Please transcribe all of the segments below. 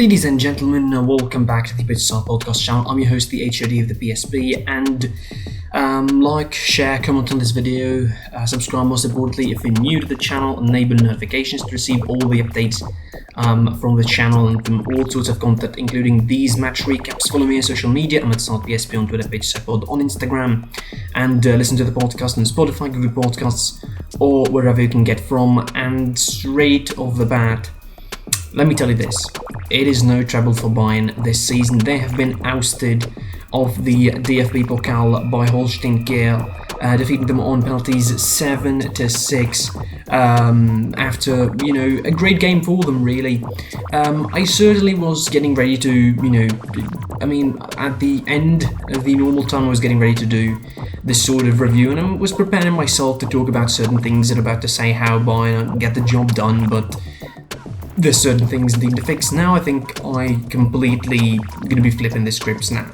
Ladies and gentlemen, welcome back to the British Podcast channel. I'm your host, the HOD of the PSP, and like, share, comment on this video, subscribe most importantly if you're new to the channel, enable notifications to receive all the updates from the channel and from all sorts of content, including these match recaps. Follow me on social media. I'm at PSP on Twitter, PageSupport on Instagram, and listen to the podcast on Spotify, Google Podcasts, or wherever you can get from. And straight off the bat, let me tell you this. It is no treble for Bayern this season. They have been ousted of the DFB Pokal by Holstein Kiel, defeating them on penalties 7-6 after, a great game for them, really. I certainly was getting ready to, at the end of the normal time I was getting ready to do this sort of review, and I was preparing myself to talk about certain things and about to say how Bayern get the job done, but there's certain things need to fix. Now I think I completely gonna be flipping the scripts now.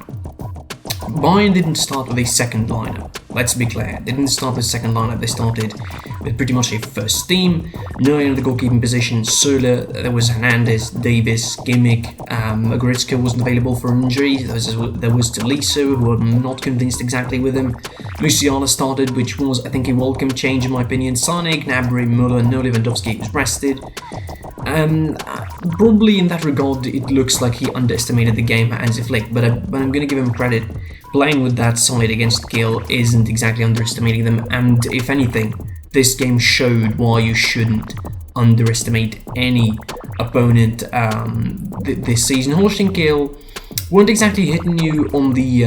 Bayern didn't start with a second lineup. Let's be clear. They didn't start with a second lineup. They started with pretty much a first team. Neuer in the goalkeeping position, Söhle, there was Hernandez, Davis, Gimmick, Goretzka wasn't available for injury. There was Tolisso, who I'm not convinced exactly with him. Musiala started, which was, I think, a welcome change in my opinion. Sané, Gnabry, Müller, no Lewandowski was rested. Probably in that regard, it looks like he underestimated the game, Hansi Flick, but I'm going to give him credit. Playing with that side against Kiel isn't exactly underestimating them, and if anything, this game showed why you shouldn't underestimate any opponent this season. Holstein Kiel weren't exactly hitting you on the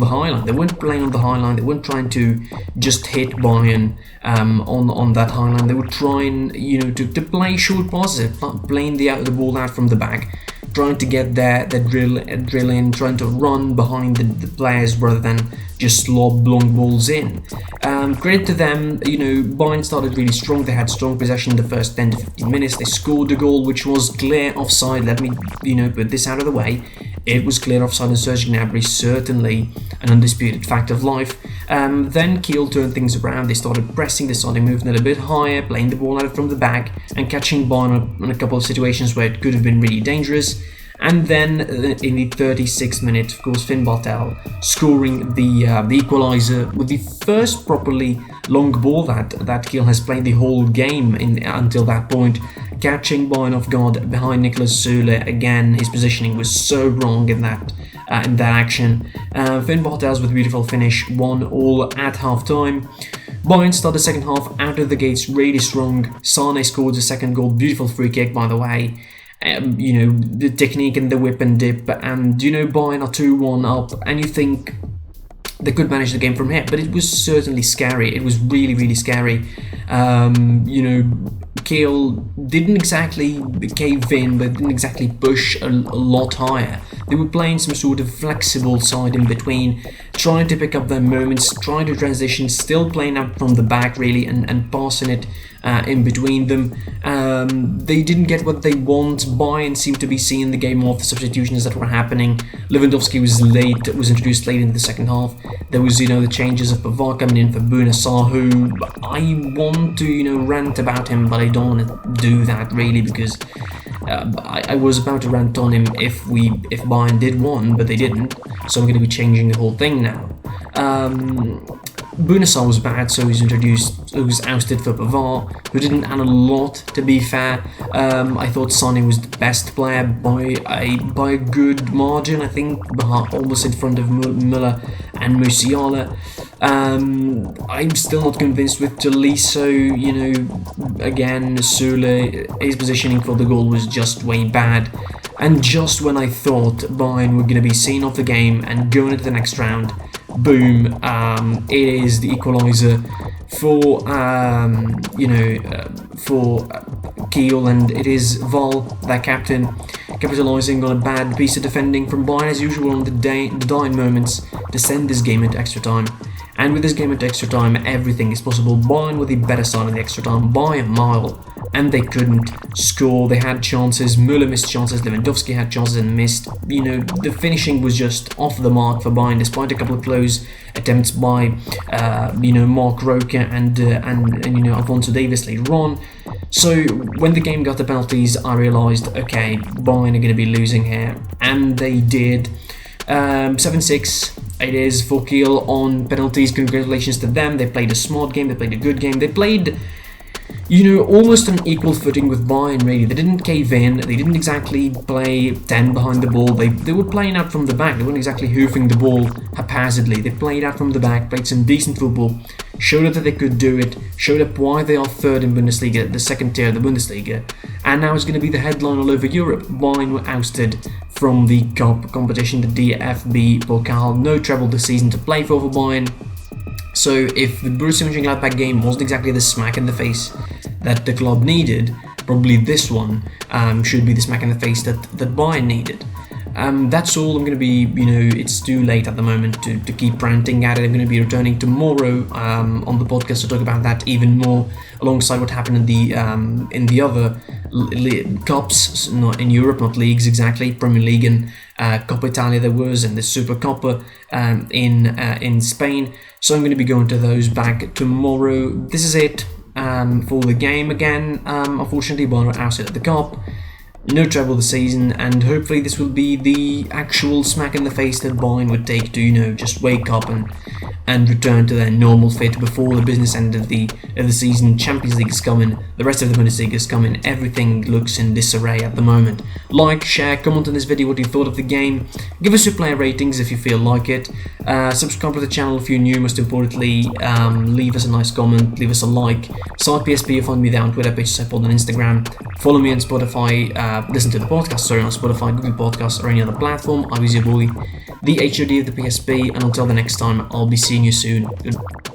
high line. They weren't playing on the high line. They weren't trying to just hit Bayern on that high line. They were trying, to play short passes, playing the ball out from the back, trying to get their drill in, trying to run behind the players rather than just lob long balls in. Credit to them, Bayern started really strong. They had strong possession in the first 10 to 15 minutes. They scored a goal which was clear offside. Let me, put this out of the way. It was clear offside, and Serge Gnabry certainly an undisputed fact of life. Then Kiel turned things around. They started pressing, they started moving it a bit higher, playing the ball out from the back, and catching Bayern in a couple of situations where it could have been really dangerous. And then in the 36th minute, of course, Finn Bartel scoring the equaliser with the first properly long ball that Kiel has played the whole game until that point, catching Bayern off guard behind Niklas Söhle. Again, his positioning was so wrong in that action. Finn Bartels with a beautiful finish, 1-1 at half-time. Bayern started the second half out of the gates really strong. Sané scored the second goal, beautiful free kick, by the way. The technique and the whip and dip, and Bayern are 2-1 up, and you think they could manage the game from here, but it was certainly scary. It was really, really scary. Kiel didn't exactly cave in, but didn't exactly push a lot higher. They were playing some sort of flexible side in between, trying to pick up their moments, trying to transition, still playing up from the back really, and passing it in between them. They didn't get what they want. Bayern seemed to be seeing the game off, the substitutions that were happening. Lewandowski was introduced late into the second half. There was, the changes of Pavard coming in for Bunassar, who I want to, rant about him, but I don't want to do that really, because I was about to rant on him if Bayern did won, but they didn't, so I'm going to be changing the whole thing now. Bunassar was bad, so he was ousted for Pavard, who didn't add a lot, to be fair. I thought Sané was the best player by a good margin, I think, almost in front of Müller and Musiala. I'm still not convinced with Tolisso. Again, Söhle, his positioning for the goal was just way bad. And just when I thought Bayern were going to be seen off the game and going into the next round, boom, it is the equaliser for Kiel, and it is Val, their captain, capitalising on a bad piece of defending from Bayern as usual on the dying moments to send this game into extra time. And with this game into extra time, everything is possible. Bayern were the better side in the extra time by a mile, and they couldn't score. They had chances, Müller missed chances, Lewandowski had chances and missed. The finishing was just off the mark for Bayern, despite a couple of close attempts by Mark Roca and Alphonso Davies later on. So when the game got the penalties, I realised, okay, Bayern are going to be losing here, and they did. 7-6 it is for Kiel on penalties. Congratulations to them. They played a smart game, they played a good game, they played, almost on equal footing with Bayern, really. They didn't cave in, they didn't exactly play 10 behind the ball, they were playing out from the back, they weren't exactly hoofing the ball haphazardly, they played out from the back, played some decent football, showed up that they could do it, showed up why they are third in Bundesliga, the second tier of the Bundesliga, and now it's going to be the headline all over Europe. Bayern were ousted from the cup competition, the DFB Pokal, no treble this season to play for Bayern. So if the Borussia Mönchengladbach game wasn't exactly the smack in the face that the club needed, probably this one should be the smack in the face that Bayern needed. That's all. I'm going to be, it's too late at the moment to keep ranting at it. I'm going to be returning tomorrow on the podcast to talk about that even more, alongside what happened in the other cups, not in Europe, not leagues exactly, Premier League and Coppa Italia there was, and the Super Coppa in Spain. So I'm going to be going to those back tomorrow. This is it for the game again. Unfortunately, Bayern were ousted at the cup. No treble this season, and hopefully this will be the actual smack in the face that Bayern would take to, just wake up and return to their normal fit before the business end of the season. Champions League is coming, the rest of the Bundesliga is coming, everything looks in disarray at the moment. Like, share, comment on this video what you thought of the game, give us your player ratings if you feel like it, subscribe to the channel if you're new, most importantly, leave us a nice comment, leave us a like, SidePSP, you'll find me there on Twitter, page support on Instagram, follow me on Spotify, listen to the podcast, on Spotify, Google Podcasts, or any other platform. I was your boy, the HOD of the PSP, and until the next time, I'll be seeing you soon. Goodbye.